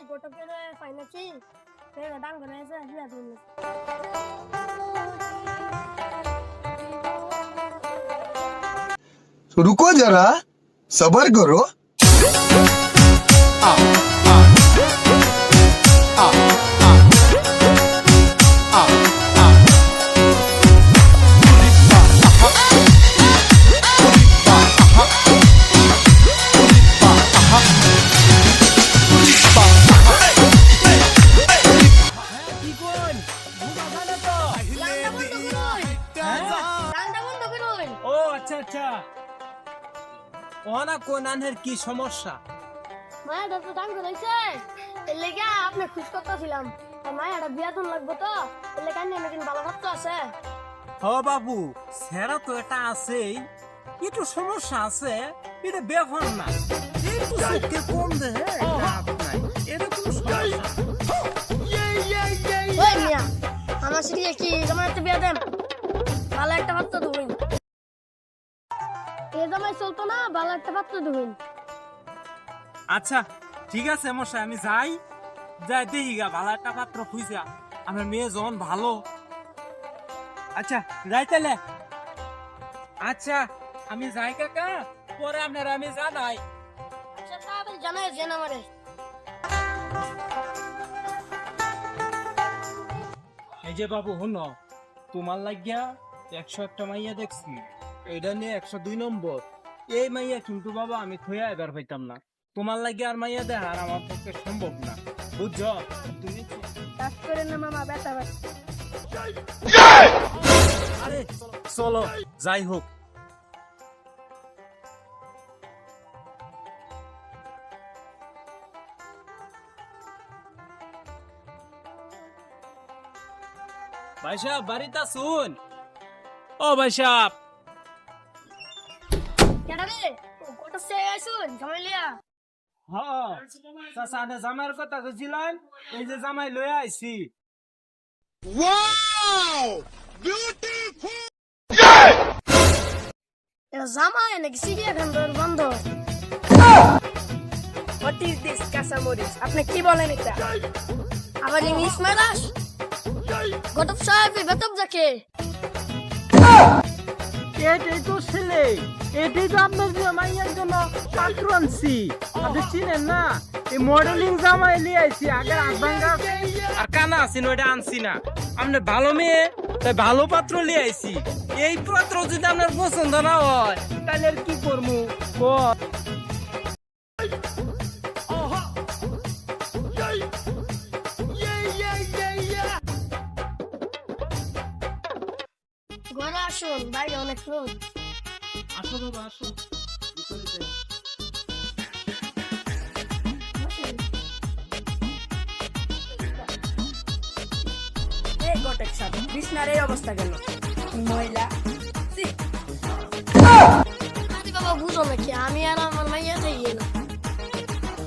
গোটকের ফাইনাছি ডান করে আছে বিয়া করলে रुको जरा सबर करो। কি সমস্যা? মায়ের তো দান করেছে এর লেগে আপনি খুশ করতেছিলাম মায়ের বিয়া তো লাগবে তো এর লেগে নাকি ভালো ভাবতে আছে ও বাবু সেরা তো এটা আছেই একটু সমস্যা আছে এটা ব্যাপার না একটু চোখে কম দে এটা কোনো সমস্যা ওই মিয়া আমার সিরিয়ে কি তোমার একটা বিয়া দেন ভালো একটা ভাত তো ধুইন এ জামাই চলতো না ভালো একটা ভাত তো ধুইন আচ্ছা ঠিক আছে মশাই আমি যাই যাই দেখি গা ভালো একটা পাত্র খুঁজা আমার মেয়ে যখন ভালো আচ্ছা যাই তাহলে আচ্ছা আমি যাই কাকা পরে আপনারা আমি জানাই আচ্ছা তাহলে জানাই যেন আমারে এই যে বাবু হুনো তোমার লাগিয়া 101টা মাইয়া দেখছি এটা নিয়ে 102 নম্বর এই মাইয়া কিন্তু বাবা আমি থইয়া এবার পাইতাম না তোমার লাগে আর মাইয়া দেখা আর আমার পক্ষে সম্ভব না বুঝছো তুমি কাজ করে না মামা বেটা আরে চলো যাই হোক ভাই সাহেব বাড়িটা শুন ও ভাই সাহেব কেডা রে কোটা সে আইছুন জামাইলিয়া হ্যাঁ চাচা আনে জামাইয়ের কথা কইছিলেন এই যে জামাই লয়ে আইছি এটা জামাই নাকি সিরিয়া খান বন্ধ হোয়াট ইজ দিস কাঁচামরিচ আপনি কি বলেন এটা আবার ইংলিশ মারাস গতব সাহেব বেতব যাকে এটাই তো ছেলে এটাই তো আপনার মাইয়ার জন্য পাত্র আনছি আপনি চিনেন না এই মডেলিং জামাই লিয়ে আইছি আগে আধভাঙ্গা আর কানা আছি ওইটা আনছি না আপনি ভালো মেয়ে তাই ভালো পাত্র লিয়ে আইছি এই পাত্র যদি আপনার পছন্দ না হয় তাহলে আর কি করবো ঘরে আসুন বাইরে অনেক রোদ আসো বাবা আসো এই গোটেক সাথে কৃষ্ণার এই অবস্থা কেন মহিলা বাবা বুঝো নাকি আমি আর আমার মাইয়া যাই না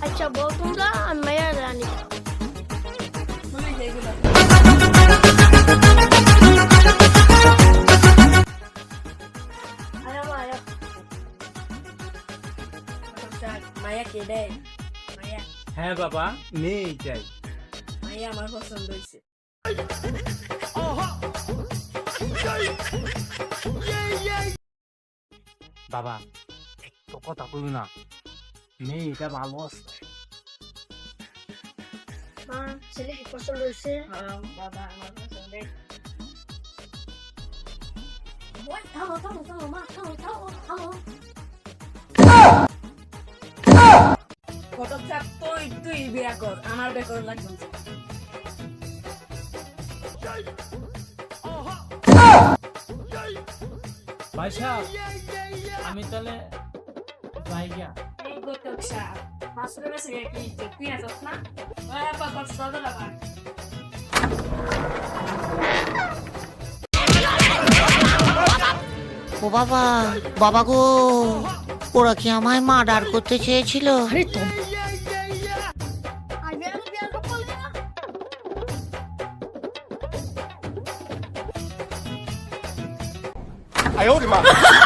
আচ্ছা বউ তোমরা আমি মাইয়া রানি মায়া কে দেয় মায়া হ্যাঁ বাবা নেই চাই মায়া আমার পছন্দ হয়েছে বাবা তো কথা বলি না মেয়েটা ভালো আছে মা ছেলে কি পছন্দ হয়েছে বাবা আমার পছন্দ থামো থামো থামো মা থামো থামো থামো ফটো চাপ তুই বিয়া কর আমার বিয়ে করা লাগবে ভাই সাহেব আমি তাহলে যাই গিয়া এই গোটক সাহেব মাসুর মেসে কি তুই আসছ না বাবা সদা লাগা ও বাবা বাবা গো ওরা কি আমায় মার্ডার করতে চেয়েছিল আরে তো哎呦我的妈！